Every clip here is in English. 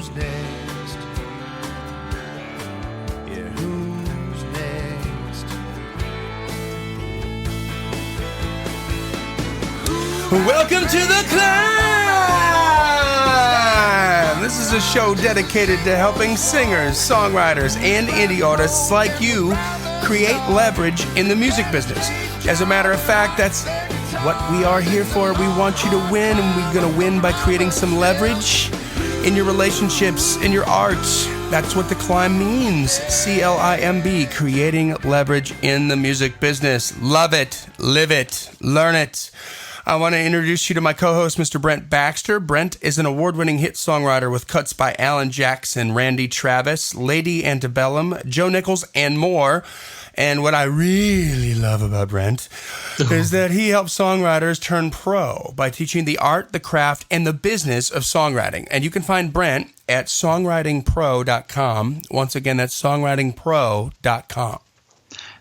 who's next? Yeah, who's next? Welcome to the C.L.I.M.B. This is a show dedicated to helping singers, songwriters, and indie artists like you create leverage in the music business. As a matter of fact, that's what we are here for. We want you to win, and we're going to win by creating some leverage in your relationships, in your art. That's what the C.L.I.M.B means. C.L.I.M.B, creating leverage in the music business. Love it, live it, learn it. I want to introduce you to my co-host, Mr. Brent Baxter. Brent is an award-winning hit songwriter with cuts by Alan Jackson, Randy Travis, Lady Antebellum, Joe Nichols, and more. And what I really love about Brent is that he helps songwriters turn pro by teaching the art, the craft, and the business of songwriting. And you can find Brent at songwritingpro.com. Once again, that's songwritingpro.com.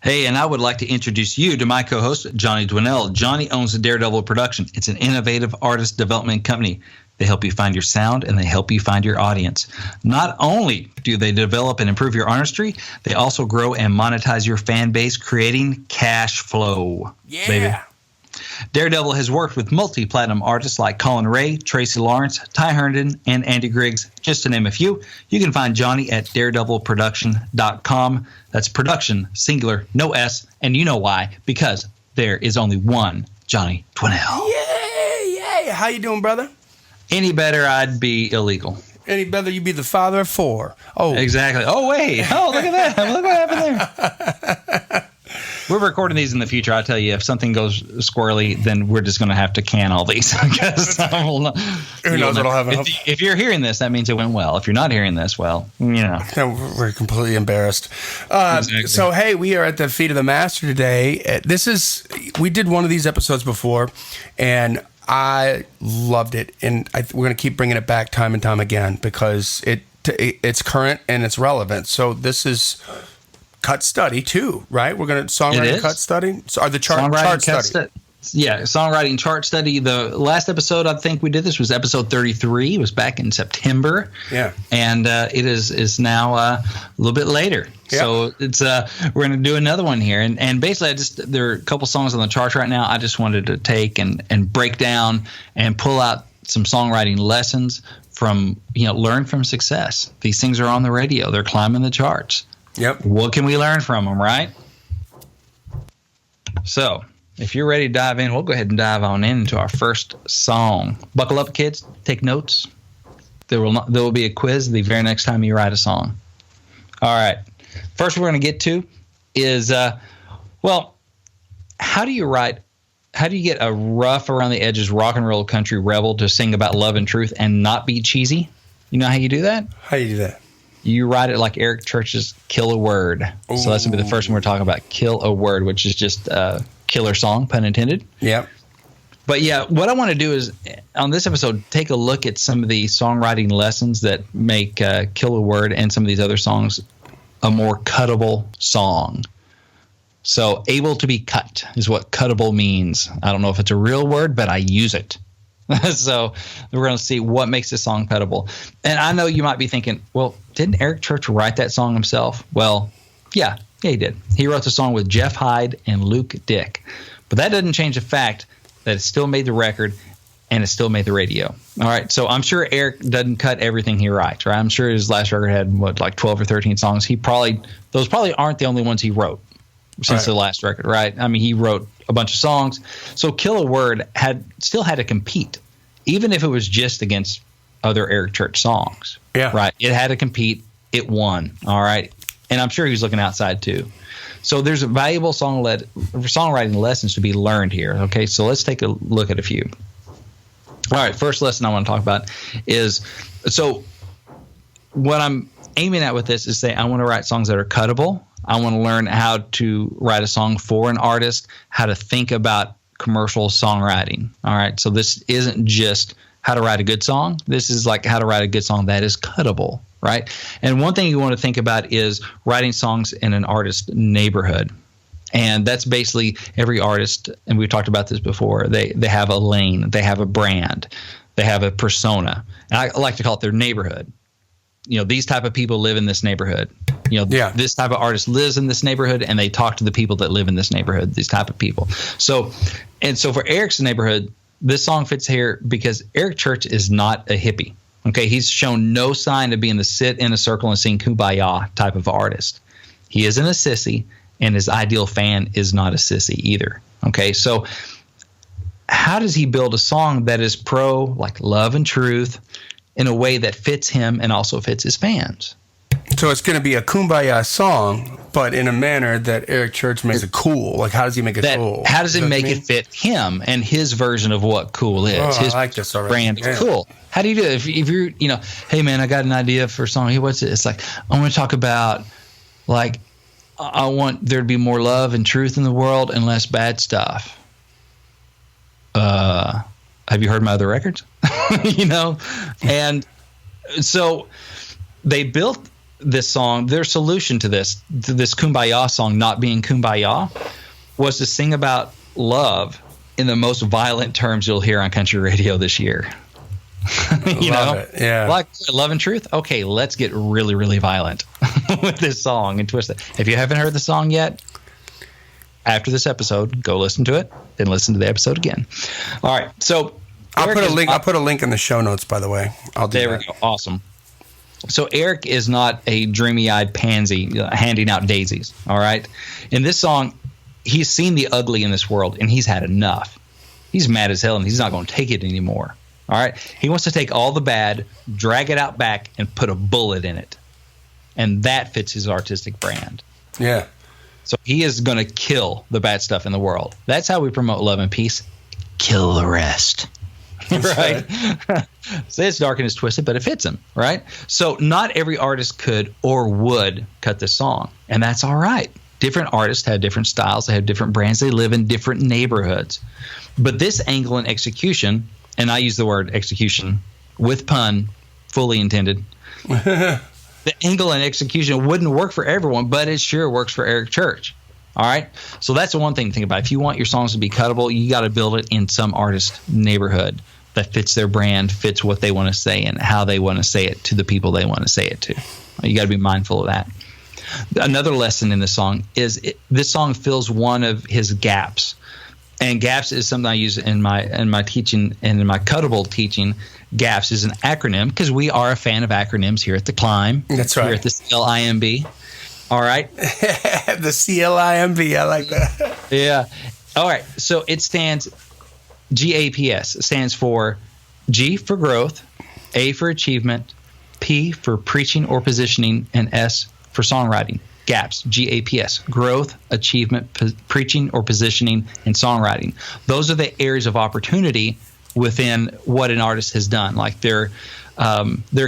Hey, and I would like to introduce you to my co-host, Johnny Dwinell. Johnny owns Daredevil Production. It's an innovative artist development company. They help you find your sound, and they help you find your audience. Not only do they develop and improve your artistry, they also grow and monetize your fan base, creating cash flow. Yeah. Baby. Daredevil has worked with multi-platinum artists like Colin Ray, Tracy Lawrence, Ty Herndon, and Andy Griggs, just to name a few. You can find Johnny at daredevilproduction.com. That's production, singular, no S, and you know why, because there is only one Johnny Dwinell. Yay! How you doing, brother? Any better, I'd be illegal. Any better, you'd be the father of four. Oh, exactly. Oh, wait. Oh, look at that. Look what happened there. We're recording these in the future. I tell you, if something goes squirrely, then we're just going to have to can all these. Who knows what'll happen? If you're hearing this, that means it went well. If you're not hearing this, well, you know. No, we're completely embarrassed. Exactly. So, hey, we are at the feet of the master today. We did one of these episodes before, and I loved it. And we're going to keep bringing it back time and time again because it's current and it's relevant. So this is cut study too, right? We're going to songwriting cut study. So, the chart study. Yeah, songwriting chart study. The last episode I think we did this was episode 33. It was back in September. Yeah, and it is now a little bit later. Yeah. So it's we're going to do another one here, and basically there are a couple songs on the charts right now. I just wanted to take and break down and pull out some songwriting lessons from learn from success. These things are on the radio. They're climbing the charts. Yep. What can we learn from them, right? So, if you're ready to dive in, we'll go ahead and dive on into our first song. Buckle up, kids. Take notes. There will be a quiz the very next time you write a song. All right. First we're going to get to is, how do you get a rough around the edges rock and roll country rebel to sing about love and truth and not be cheesy? You know how you do that? How do you do that? You write it like Eric Church's Kill a Word. Ooh. So that's going to be the first one we're talking about, Kill a Word, which is just a killer song, pun intended. Yep. But yeah, what I want to do is, on this episode, take a look at some of the songwriting lessons that make Kill a Word and some of these other songs a more cuttable song. So able to be cut is what cuttable means. I don't know if it's a real word, but I use it. So we're going to see what makes this song cuttable. And I know you might be thinking, well, didn't Eric Church write that song himself? Well, yeah, he did. He wrote the song with Jeff Hyde and Luke Dick. But that doesn't change the fact that it still made the record and it still made the radio. All right, so I'm sure Eric doesn't cut everything he writes, right? I'm sure his last record had, like 12 or 13 songs. Those probably aren't the only ones he wrote since the last record, right? I mean, he wrote a bunch of songs. So Kill a Word still had to compete, even if it was just against other Eric Church songs. Yeah. Right? It had to compete. It won. All right? And I'm sure he was looking outside too. So there's valuable songwriting lessons to be learned here. Okay, so let's take a look at a few. All right, first lesson I want to talk about is, so what I'm aiming at with this is I want to write songs that are cuttable. I want to learn how to write a song for an artist, how to think about commercial songwriting. All right, so this isn't just how to write a good song. This is like how to write a good song that is cuttable, right? And one thing you want to think about is writing songs in an artist neighborhood. And that's basically every artist, and we've talked about this before, they have a lane, they have a brand, they have a persona. And I like to call it their neighborhood. these type of people live in this neighborhood. This type of artist lives in this neighborhood, and they talk to the people that live in this neighborhood, these type of people. So for Eric's neighborhood, this song fits here because Eric Church is not a hippie. Okay, he's shown no sign of being the sit in a circle and sing Kumbaya type of artist. He isn't a sissy, and his ideal fan is not a sissy either. Okay, so how does he build a song that is pro like love and truth in a way that fits him and also fits his fans? So it's going to be a Kumbaya song, but in a manner that Eric Church makes it cool. Like, how does he make it cool? How does it make it fit him and his version of what cool is? His I like this already. Brand is cool. How do you do it? If you're, hey man, I got an idea for a song. Hey, what's it? It's like, I want to talk about, like, I want there to be more love and truth in the world and less bad stuff. Have you heard my other records? And so they built this song. Their solution to this Kumbaya song not being Kumbaya was to sing about love in the most violent terms you'll hear on country radio this year. Love it. Yeah. Like love and truth. Okay, let's get really, really violent with this song and twist it. If you haven't heard the song yet, after this episode, go listen to it, then listen to the episode again. All right. So I'll put a link in the show notes, by the way. There we go. Awesome. So Eric is not a dreamy-eyed pansy handing out daisies, all right? In this song, he's seen the ugly in this world, and he's had enough. He's mad as hell, and he's not going to take it anymore, all right? He wants to take all the bad, drag it out back, and put a bullet in it. And that fits his artistic brand. Yeah. So he is going to kill the bad stuff in the world. That's how we promote love and peace. Kill the rest. Right. So it's dark and it's twisted, but it fits him, right? So not every artist could or would cut this song, and that's all right. Different artists have different styles. They have different brands. They live in different neighborhoods. But this angle and execution, and I use the word execution with pun, fully intended. The angle and execution wouldn't work for everyone, but it sure works for Eric Church. All right. So that's the one thing to think about. If you want your songs to be cuttable, you got to build it in some artist neighborhood that fits their brand, fits what they want to say and how they want to say it to the people they want to say it to. You got to be mindful of that. Another lesson in the song is this song fills one of his gaps. And gaps is something I use in my teaching and in my cuttable teaching. GAPS is an acronym because we are a fan of acronyms here at the C.L.I.M.B. That's right. Here at the C.L.I.M.B. All right. The C.L.I.M.B. I like that. Yeah. All right. So it stands GAPS. It stands for G for growth, A for achievement, P for preaching or positioning, and S for songwriting. GAPS, GAPS, growth, achievement, preaching or positioning, and songwriting. Those are the areas of opportunity within what an artist has done, like their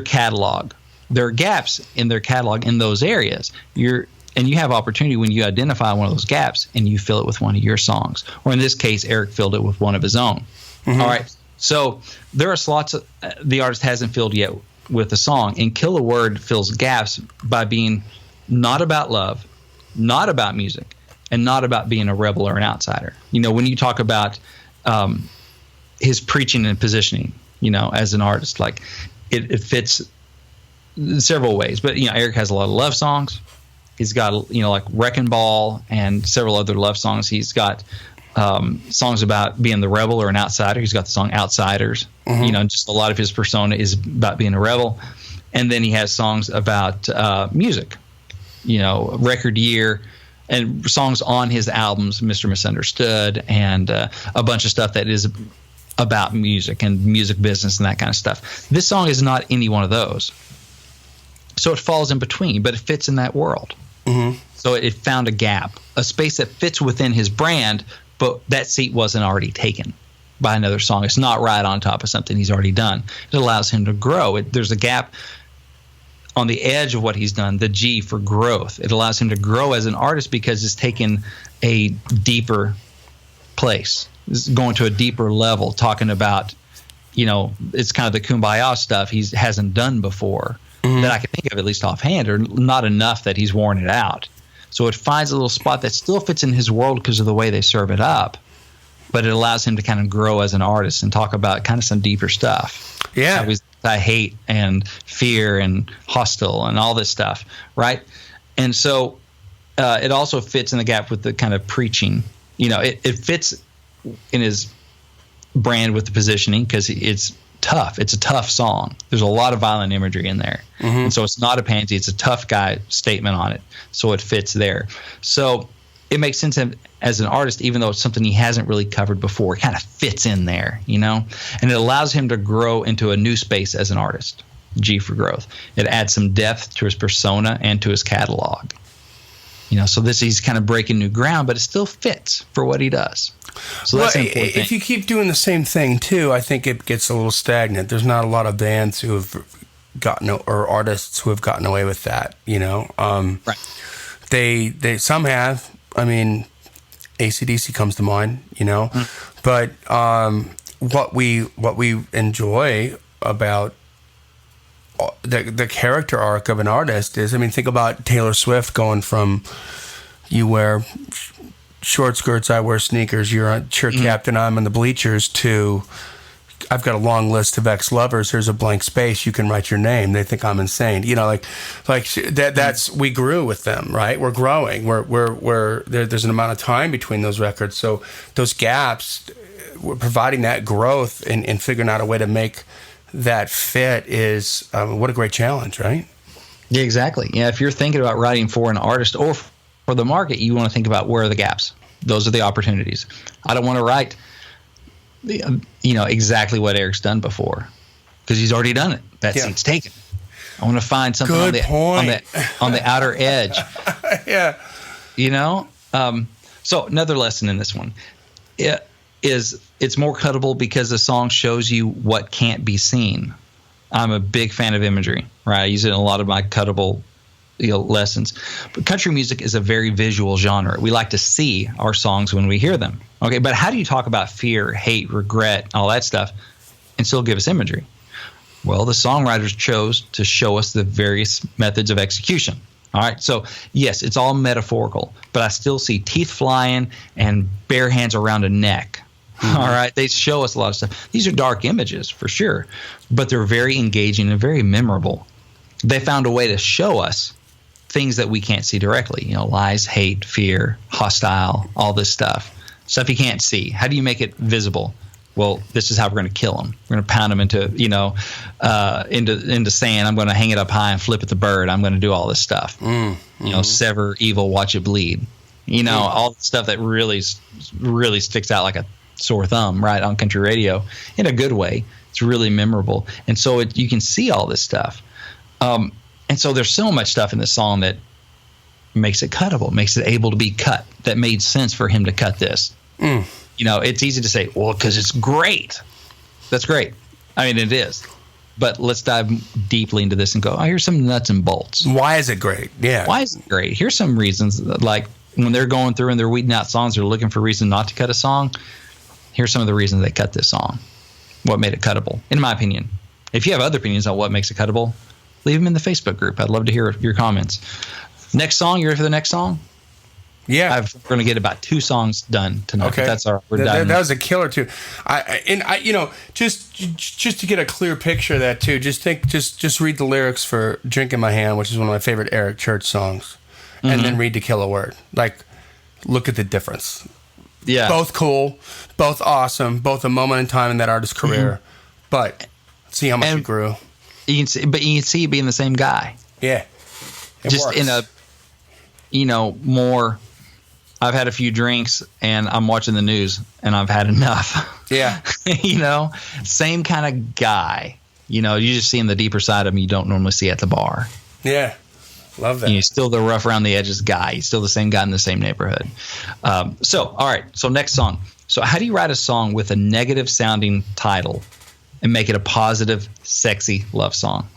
catalog. There are gaps in their catalog in those areas. You have opportunity when you identify one of those gaps and you fill it with one of your songs. Or in this case, Eric filled it with one of his own. Mm-hmm. All right. So there are slots the artist hasn't filled yet with a song. And Kill a Word fills gaps by being not about love, not about music, and not about being a rebel or an outsider. When you talk about his preaching and positioning, as an artist, like it fits several ways. But Eric has a lot of love songs. He's got like Wrecking Ball and several other love songs. He's got songs about being the rebel or an outsider. He's got the song Outsiders. Mm-hmm. Just a lot of his persona is about being a rebel. And then he has songs about music, record year, and songs on his albums, Mr. Misunderstood, and a bunch of stuff that is about music and music business and that kind of stuff. This song is not any one of those. So it falls in between, but it fits in that world. Mm-hmm. So it found a gap, a space that fits within his brand, but that seat wasn't already taken by another song. It's not right on top of something he's already done. It allows him to grow. There's a gap on the edge of what he's done, the G for growth. It allows him to grow as an artist because it's taken a deeper place. It's going to a deeper level, talking about, it's kind of the Kumbaya stuff he hasn't done before. Mm-hmm. That I can think of at least offhand, or not enough that he's worn it out. So it finds a little spot that still fits in his world because of the way they serve it up, but it allows him to kind of grow as an artist and talk about kind of some deeper stuff. Yeah. anti-hate and fear and hostile and all this stuff, right? And so it also fits in the gap with the kind of preaching. It fits in his brand with the positioning because it's tough. It's a tough song. There's a lot of violent imagery in there. And so it's not a pansy. It's a tough guy statement on it. So it fits there. So it makes sense as an artist, even though it's something he hasn't really covered before. It kind of fits in there, and it allows him to grow into a new space as an artist. G for growth. It adds some depth to his persona and to his catalog. So he's kind of breaking new ground, but it still fits for what he does. So that's an important thing. If you keep doing the same thing too, I think it gets a little stagnant. There's not a lot of bands who have gotten, or artists who have gotten away with that. Right. They some have. I mean, AC/DC comes to mind. But what we enjoy about the character arc of an artist is, think about Taylor Swift going from you wear short skirts, I wear sneakers, you're a cheer captain, I'm in the bleachers, to I've got a long list of ex-lovers, here's a blank space, you can write your name, they think I'm insane. That's we grew with them, right? We're growing. There's an amount of time between those records. So those gaps, we're providing that growth and figuring out a way to make that fit is what a great challenge, right? Yeah, exactly. Yeah, if you're thinking about writing for an artist or for the market, you want to think about where are the gaps. Those are the opportunities. I don't want to write, exactly what Eric's done before because he's already done it. That seat's taken. I want to find something on the outer edge. Yeah. So another lesson in this one is it's more cuttable because the song shows you what can't be seen. I'm a big fan of imagery, right? I use it in a lot of my cuttable lessons. But country music is a very visual genre. We like to see our songs when we hear them. Okay, but how do you talk about fear, hate, regret, all that stuff, and still give us imagery? Well, the songwriters chose to show us the various methods of execution. All right, so yes, it's all metaphorical, but I still see teeth flying and bare hands around a neck. All right, they show us a lot of stuff. These are dark images for sure, but they're very engaging and very memorable. They found a way to show us things that we can't see directly, lies, hate, fear, hostile, all this stuff you can't see. How do you make it visible? Well, this is how we're going to kill them. We're going to pound them into sand. I'm going to hang it up high and flip at the bird. I'm going to do all this stuff. Sever evil, watch it bleed. All the stuff that really sticks out like a sore thumb, right, on country radio in a good way. It's really memorable. And so you can see all this stuff. And so there's so much stuff in this song that makes it cuttable, makes it able to be cut, that made sense for him to cut this. It's easy to say, well, because it's great. That's great. I mean, it is. But let's dive deeply into this and go, here's some nuts and bolts. Why is it great? Yeah. Why is it great? Here's some reasons, like when they're going through and they're weeding out songs, they're looking for a reason not to cut a song. Here's some of the reasons they cut this song. What made it cuttable, in my opinion. If you have other opinions on what makes it cuttable, leave them in the Facebook group. I'd love to hear your comments. Next song, you ready for the next song? Yeah. We're going to get about 2 songs done tonight. Okay. That's all right. We're done. That was a killer too. Just to get a clear picture of that too, just read the lyrics for Drink in My Hand, which is one of my favorite Eric Church songs, and then read To Kill a Word. Look at the difference. Yeah. Both cool, both awesome, both a moment in time in that artist's career, but see how much it grew. You can see being the same guy. Yeah. Just works. in a, more, I've had a few drinks and I'm watching the news and I've had enough. Yeah. Same kind of guy. You just see in the deeper side of him you don't normally see at the bar. Yeah. Love that. He's still the rough around the edges guy. He's still the same guy in the same neighborhood. All right. So next song. So how do you write a song with a negative sounding title and make it a positive, sexy love song?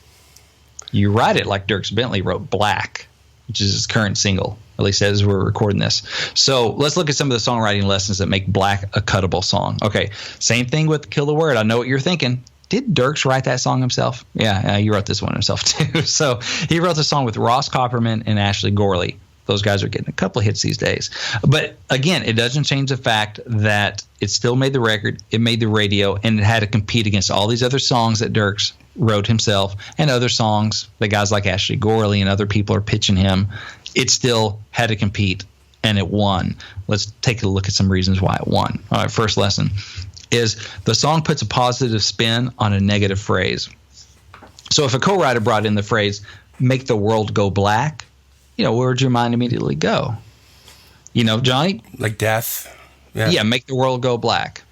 You write it like Dierks Bentley wrote Black, which is his current single, at least as we're recording this. So let's look at some of the songwriting lessons that make Black a cuttable song. Okay, same thing with Kill the Word. I know what you're thinking. Did Dierks write that song himself? Yeah, he wrote this one himself too. So he wrote the song with Ross Copperman and Ashley Gorley. Those guys are getting a couple of hits these days. But again, it doesn't change the fact that it still made the record, it made the radio, and it had to compete against all these other songs that Dierks wrote himself, and other songs that guys like Ashley Gorley and other people are pitching him, it still had to compete, and it won. Let's take a look at some reasons why it won. All right, first lesson is the song puts a positive spin on a negative phrase. So if a co-writer brought in the phrase, make the world go black, where would your mind immediately go? Johnny? Like death. Yeah, make the world go black.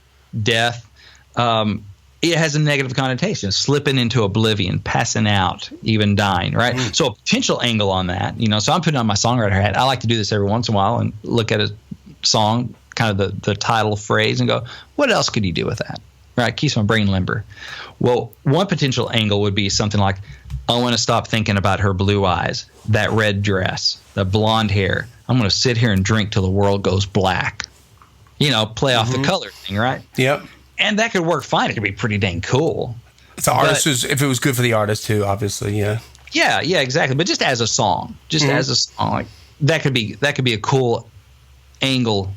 Death. It has a negative connotation, slipping into oblivion, passing out, even dying, right? Mm. So a potential angle on that, so I'm putting on my songwriter hat. I like to do this every once in a while and look at a song, kind of the title phrase, and go, what else could you do with that? Right? Keeps my brain limber. Well, one potential angle would be something like, I want to stop thinking about her blue eyes, that red dress, the blonde hair. I'm going to sit here and drink till the world goes black. Play off the color thing, right? Yep. And that could work fine. It could be pretty dang cool. If it was good for the artist too, obviously, yeah. Yeah, exactly. But just as a song, that could be a cool angle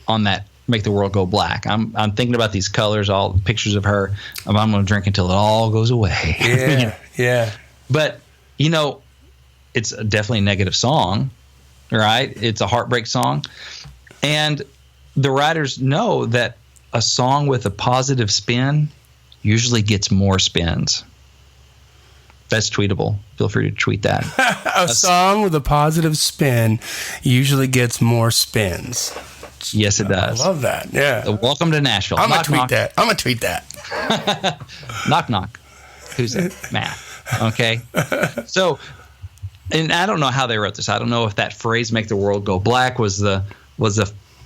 on that. Make the world go black. I'm thinking about these colors, all the pictures of her. I'm going to drink until it all goes away. Yeah, yeah. But it's definitely a negative song, right? It's a heartbreak song, and the writers know that a song with a positive spin usually gets more spins. That's tweetable. Feel free to tweet that. A song with a positive spin usually gets more spins. Yes, it does. I love that. Yeah. So welcome to Nashville. I'm going to tweet that. Knock, knock. Who's that? Matt. Okay. So, and I don't know how they wrote this. I don't know if that phrase, make the world go black, was the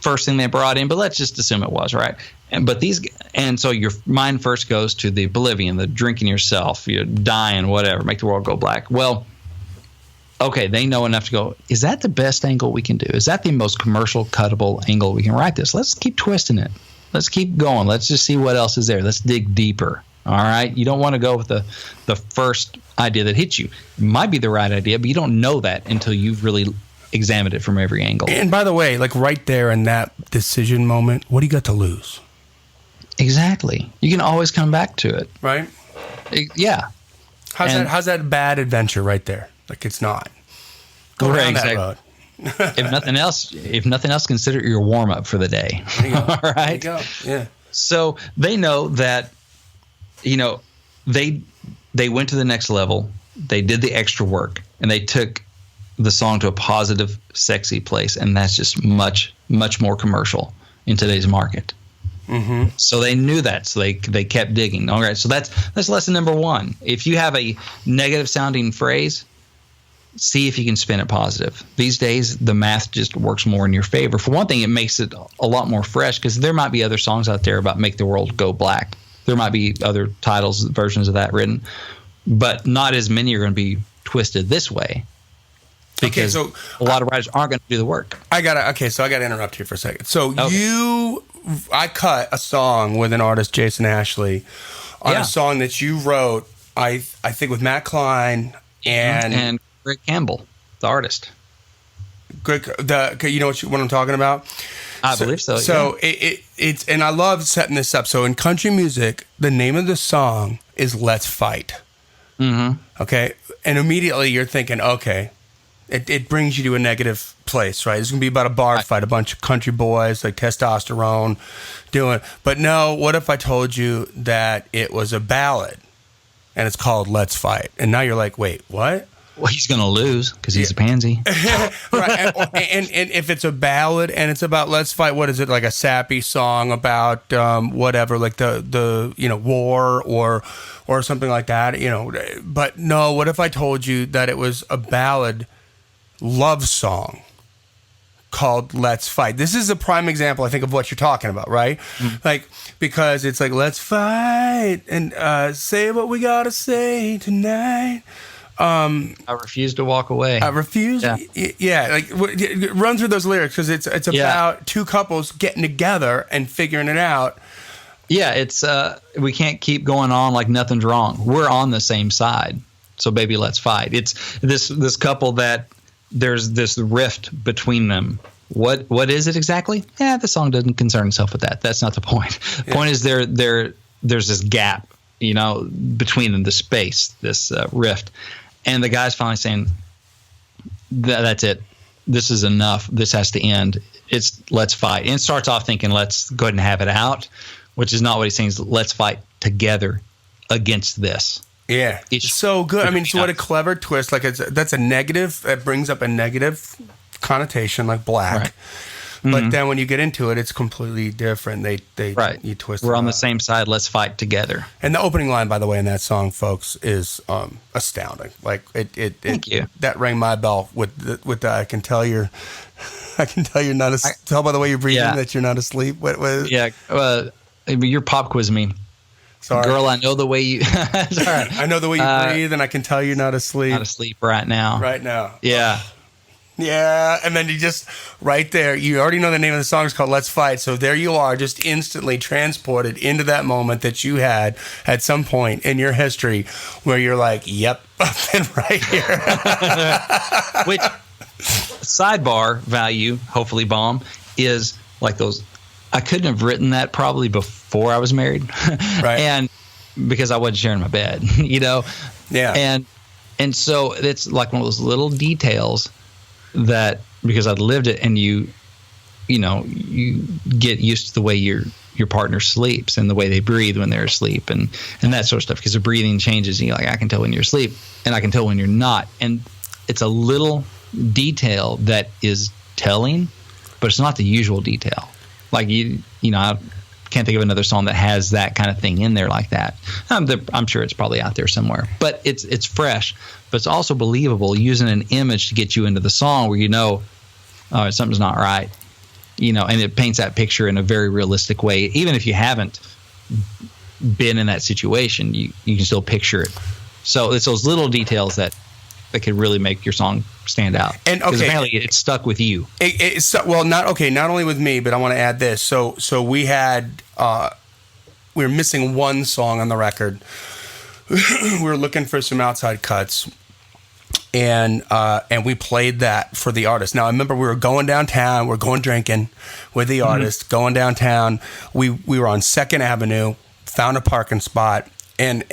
first thing they brought in, but let's just assume it was, right? And so your mind first goes to the oblivion, the drinking yourself, you're dying, whatever, make the world go black. Well, okay, they know enough to go, is that the best angle we can do? Is that the most commercial, cuttable angle we can write this? Let's keep twisting it. Let's keep going. Let's just see what else is there. Let's dig deeper. All right? You don't want to go with the first idea that hits you. It might be the right idea, but you don't know that until you've really examined it from every angle. And by the way, like right there in that decision moment, what do you got to lose? Exactly. You can always come back to it. Right? Yeah. How's that bad adventure right there? Like it's not. Go down that road. if nothing else, consider it your warm up for the day. There you go. All right. There you go. Yeah. So they know that, they went to the next level. They did the extra work, and they took the song to a positive, sexy place, and that's just much, much more commercial in today's market. Mm-hmm. So they knew that, so they kept digging. All right. So that's lesson number one. If you have a negative sounding phrase, see if you can spin it positive. These days, the math just works more in your favor. For one thing, it makes it a lot more fresh because there might be other songs out there about make the world go black. There might be other titles, versions of that written, but not as many are going to be twisted this way because a lot of writers aren't going to do the work. So I got to interrupt you for a second. So I cut a song with an artist, Jason Ashley, on a song that you wrote, I think with Matt Klein and Greg Campbell, the artist. Greg, you know what I'm talking about? I believe so. So it's and I love setting this up. So in country music, the name of the song is "Let's Fight." Mm-hmm. Okay, and immediately you're thinking, okay, it brings you to a negative place, right? It's gonna be about a bar fight, a bunch of country boys like testosterone doing. But no, what if I told you that it was a ballad and it's called "Let's Fight"? And now you're like, wait, what? Well, he's going to lose because he's a pansy. Right. And if it's a ballad and it's about let's fight, what is it, like a sappy song about whatever, like the war or something like that, But no, what if I told you that it was a ballad love song called Let's Fight? This is a prime example, I think, of what you're talking about, right? Mm-hmm. Like, because it's like, let's fight and say what we got to say tonight. I refuse to walk away. I refuse. Yeah, like run through those lyrics because it's about two couples getting together and figuring it out. Yeah, it's we can't keep going on like nothing's wrong. We're on the same side, so baby, let's fight. It's this couple that there's this rift between them. What is it exactly? The song doesn't concern itself with that. That's not the point. The point is there's this gap between them, the space, this rift. And the guy's finally saying, that's it. This is enough. This has to end. Let's fight. And it starts off thinking, let's go ahead and have it out, which is not what he's saying. Let's fight together against this. Yeah. It's so good. I mean, so what a clever twist. Like that's a negative. That brings up a negative connotation, like black. Right. But then when you get into it, it's completely different. You twist. We're on the same side. Let's fight together. And the opening line, by the way, in that song, folks, is astounding. Like Thank you. That rang my bell with the, I can tell you're not tell by the way you're breathing that you're not asleep. What? Yeah. You're pop quizzing me. Sorry. Girl, I know the way you. Sorry. I know the way you breathe, and I can tell you're not asleep. Not asleep right now. Right now. Yeah. Yeah, and then you just, right there, you already know the name of the song is called Let's Fight, so there you are, just instantly transported into that moment that you had at some point in your history where you're like, yep, I've been right here. Which, sidebar value, hopefully bomb, is like those, I couldn't have written that probably before I was married. Right. And because I wasn't sharing my bed, Yeah. And so it's like one of those little details that, because I'd lived it, and you get used to the way your partner sleeps and the way they breathe when they're asleep and that sort of stuff, because the breathing changes, and you're like, I can tell when you're asleep and I can tell when you're not. And it's a little detail that is telling, but it's not the usual detail. Like I can't think of another song that has that kind of thing in there like that. I'm sure it's probably out there somewhere, but it's fresh, but it's also believable, using an image to get you into the song where something's not right, and it paints that picture in a very realistic way. Even if you haven't been in that situation, you can still picture it. So it's those little details that could really make your song stand out. And because apparently it stuck with you. Not only with me, but I want to add this. So we were missing one song on the record. We were looking for some outside cuts, and we played that for the artist. Now I remember we were going downtown. We're going drinking with the artist, going downtown. We were on 2nd Avenue, found a parking spot, and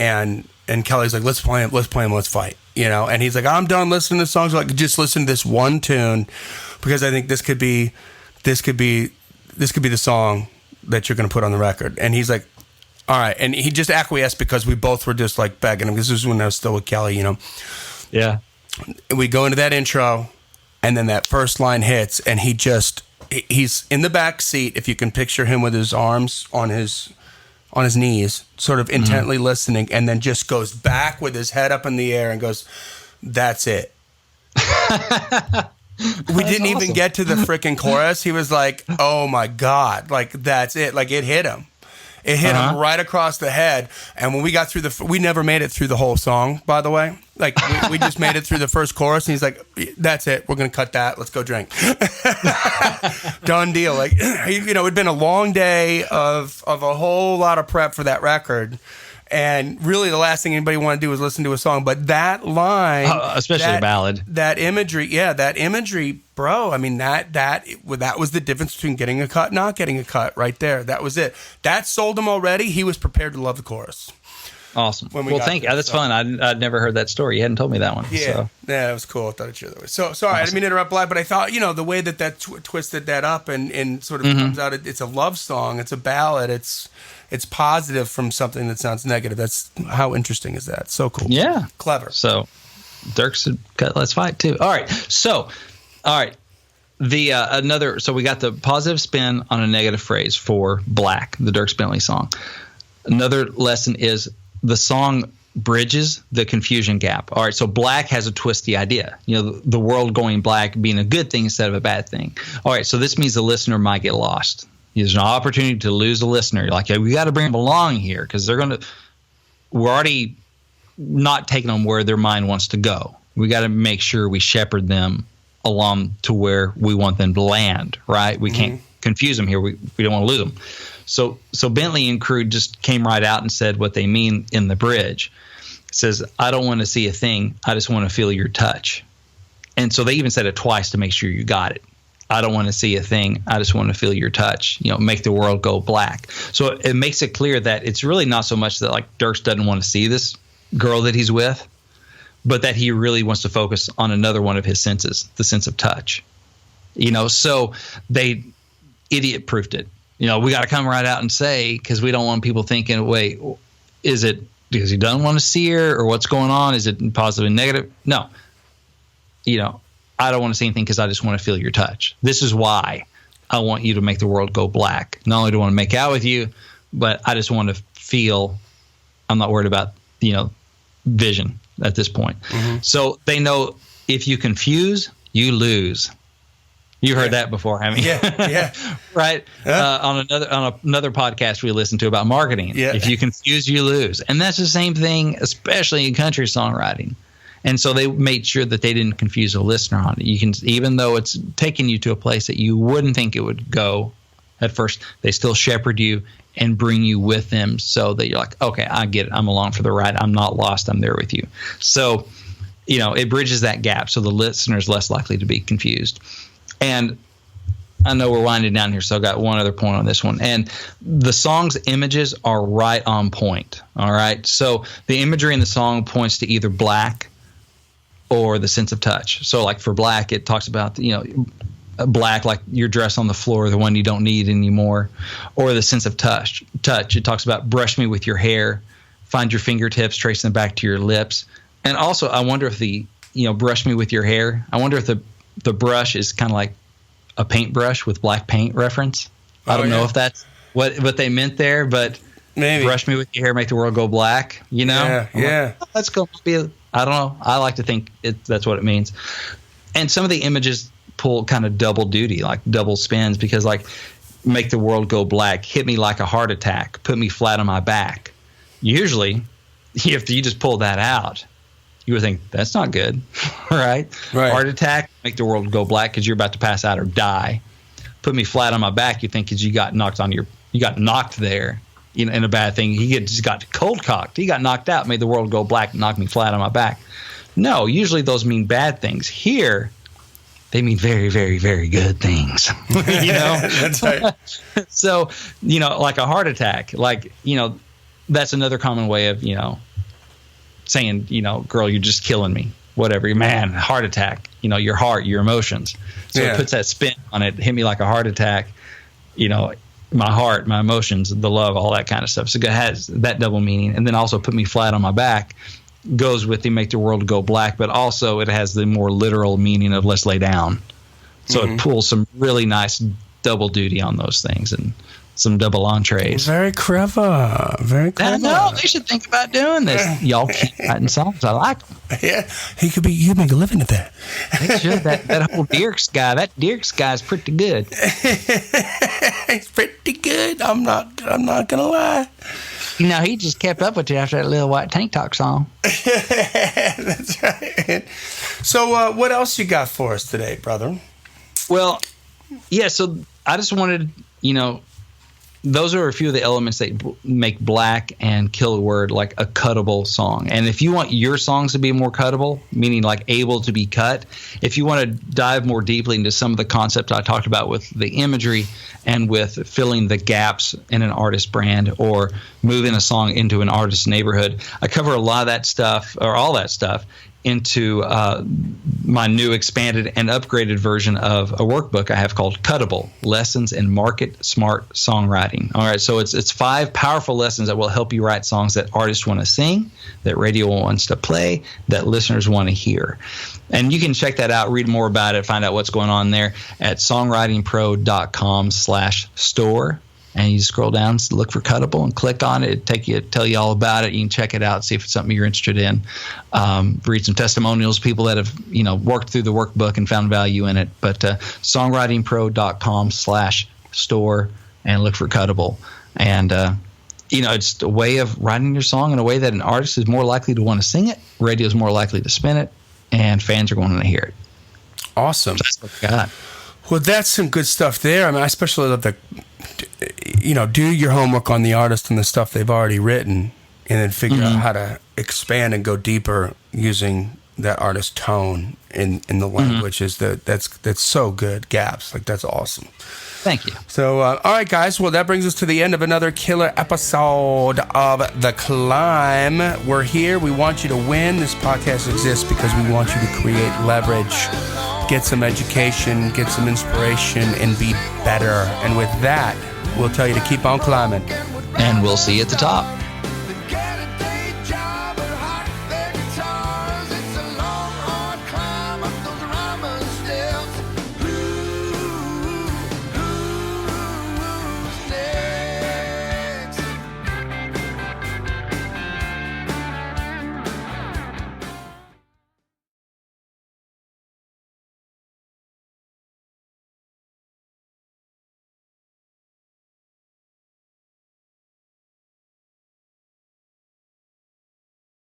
Kelly's like, let's play him, let's fight. And he's like, I'm done listening to songs. Like, just listen to this one tune, because I think this could be the song that you're going to put on the record. And he's like, all right. And he just acquiesced, because we both were just like begging him. This was when I was still with Kelly, Yeah. We go into that intro, and then that first line hits, and he's in the back seat. If you can picture him with his arms on his knees, sort of intently listening, and then just goes back with his head up in the air and goes, that's it. We didn't even get to the freaking chorus. He was like, oh my God, like that's it. Like it hit him. It hit him right across the head. And when we got through we never made it through the whole song, by the way. Like we just made it through the first chorus, and he's like, that's it. We're going to cut that. Let's go drink. Done deal. Like, it'd been a long day of a whole lot of prep for that record. And really the last thing anybody wanted to do was listen to a song. But that line, especially a ballad, that imagery, bro. I mean, that was the difference between getting a cut, not getting a cut right there. That was it. That sold him already. He was prepared to love the chorus. Awesome. Well, thank you. That's fun. I'd never heard that story. You hadn't told me that one. Yeah. So. Yeah, that was cool. I thought I'd share that with you. So, sorry, I didn't mean to interrupt live, but I thought, the way that twisted that up and sort of comes out, it's a love song. It's a ballad. It's positive from something that sounds negative. That's how interesting is that? So cool. Yeah. Clever. So, Dirk's got Let's Fight too. All right. So, so we got the positive spin on a negative phrase for Black, the Dierks Bentley song. Another lesson is the song bridges the confusion gap. All right, so Black has a twisty idea. The world going black being a good thing instead of a bad thing. All right, so this means the listener might get lost. There's an opportunity to lose a listener. You're like, we got to bring them along here, because we're already not taking them where their mind wants to go. We got to make sure we shepherd them along to where we want them to land, right? We can't confuse them here. We don't want to lose them. So Bentley and crew just came right out and said what they mean in the bridge. It says, I don't want to see a thing. I just want to feel your touch. And so they even said it twice to make sure you got it. I don't want to see a thing. I just want to feel your touch. Make the world go black. So it makes it clear that it's really not so much that like Dierks doesn't want to see this girl that he's with, but that he really wants to focus on another one of his senses, the sense of touch. So they idiot-proofed it. We got to come right out and say, because we don't want people thinking, wait, is it because he doesn't want to see her, or what's going on? Is it positive and negative? No. I don't want to see anything because I just want to feel your touch. This is why I want you to make the world go black. Not only do I want to make out with you, but I just want to feel. I'm not worried about, vision at this point. Mm-hmm. So they know if you confuse, you lose. You heard that before, haven't you? Yeah. Right. On another podcast we listened to about marketing. Yeah. If you confuse, you lose, and that's the same thing, especially in country songwriting. And so they made sure that they didn't confuse a listener on it. You can, even though it's taking you to a place that you wouldn't think it would go at first, they still shepherd you and bring you with them, so that you're like, okay, I get it. I'm along for the ride. I'm not lost. I'm there with you. So, it bridges that gap, so the listener is less likely to be confused. And I know we're winding down here, so I've got one other point on this one. And the song's images are right on point. All right. So the imagery in the song points to either black or the sense of touch. So like for black, it talks about, black, like your dress on the floor, the one you don't need anymore, or the sense of touch. It talks about brush me with your hair, find your fingertips, tracing them back to your lips. And also, I wonder if the, brush me with your hair, I wonder if the brush is kind of like a paintbrush with black paint reference. I don't know if that's what they meant there, but maybe brush me with your hair, make the world go black, Yeah. Like, let's go be I don't know. I like to think that's what it means. And some of the images pull kind of double duty, like double spins, because like make the world go black, hit me like a heart attack, put me flat on my back. Usually, if you just pull that out, you would think that's not good, right? Heart attack, make the world go black because you're about to pass out or die. Put me flat on my back, you think because you got knocked there. In a bad thing, he just got cold cocked. He got knocked out, made the world go black, knocked me flat on my back. No, usually those mean bad things. Here, they mean very, very, very good things. That's right. So, like a heart attack, that's another common way of, saying, girl, you're just killing me. Whatever, man, heart attack. Your heart, your emotions. So it puts that spin on it. Hit me like a heart attack. My heart, my emotions, the love, all that kind of stuff. So it has that double meaning. And then also put me flat on my back goes with the make the world go black, but also it has the more literal meaning of let's lay down. So it pulls some really nice double duty on those things and some double entrees. Very clever. Very clever. I know. They should think about doing this. Y'all keep writing songs. I like them. Yeah. You make a living at that. They should. That whole Dierks guy is pretty good. He's pretty good. I'm not gonna lie. He just kept up with you after that Little White Tank Talk song. That's right. So what else you got for us today, brother? Well, yeah, so I just wanted, those are a few of the elements that make Black and Kill a Word like a cuttable song. And if you want your songs to be more cuttable, meaning like able to be cut, if you want to dive more deeply into some of the concepts I talked about with the imagery and with filling the gaps in an artist brand or moving a song into an artist's neighborhood, I cover a lot of that stuff, or all that stuff, into my new expanded and upgraded version of a workbook I have called Cuttable: Lessons in Market Smart Songwriting. All right, so it's 5 powerful lessons that will help you write songs that artists want to sing, that radio wants to play, that listeners want to hear. And you can check that out, read more about it, find out what's going on there at songwritingpro.com/store. And you scroll down, look for Cuttable, and click on it. It'll tell you all about it. You can check it out, see if it's something you're interested in. Read some testimonials, people that have worked through the workbook and found value in it. But songwritingpro.com/store, and look for Cuttable. And it's a way of writing your song in a way that an artist is more likely to want to sing it, radio is more likely to spin it, and fans are going to hear it. Awesome. So that's what we got. Well, that's some good stuff there. I mean, I especially love the, do your homework on the artist and the stuff they've already written, and then figure out how to expand and go deeper using, that artist's tone in the language is that's so good. Gaps, like that's awesome. Thank you. So, all right, guys. Well, that brings us to the end of another killer episode of The Climb. We're here. We want you to win. This podcast exists because we want you to create leverage, get some education, get some inspiration, and be better. And with that, we'll tell you to keep on climbing. And we'll see you at the top.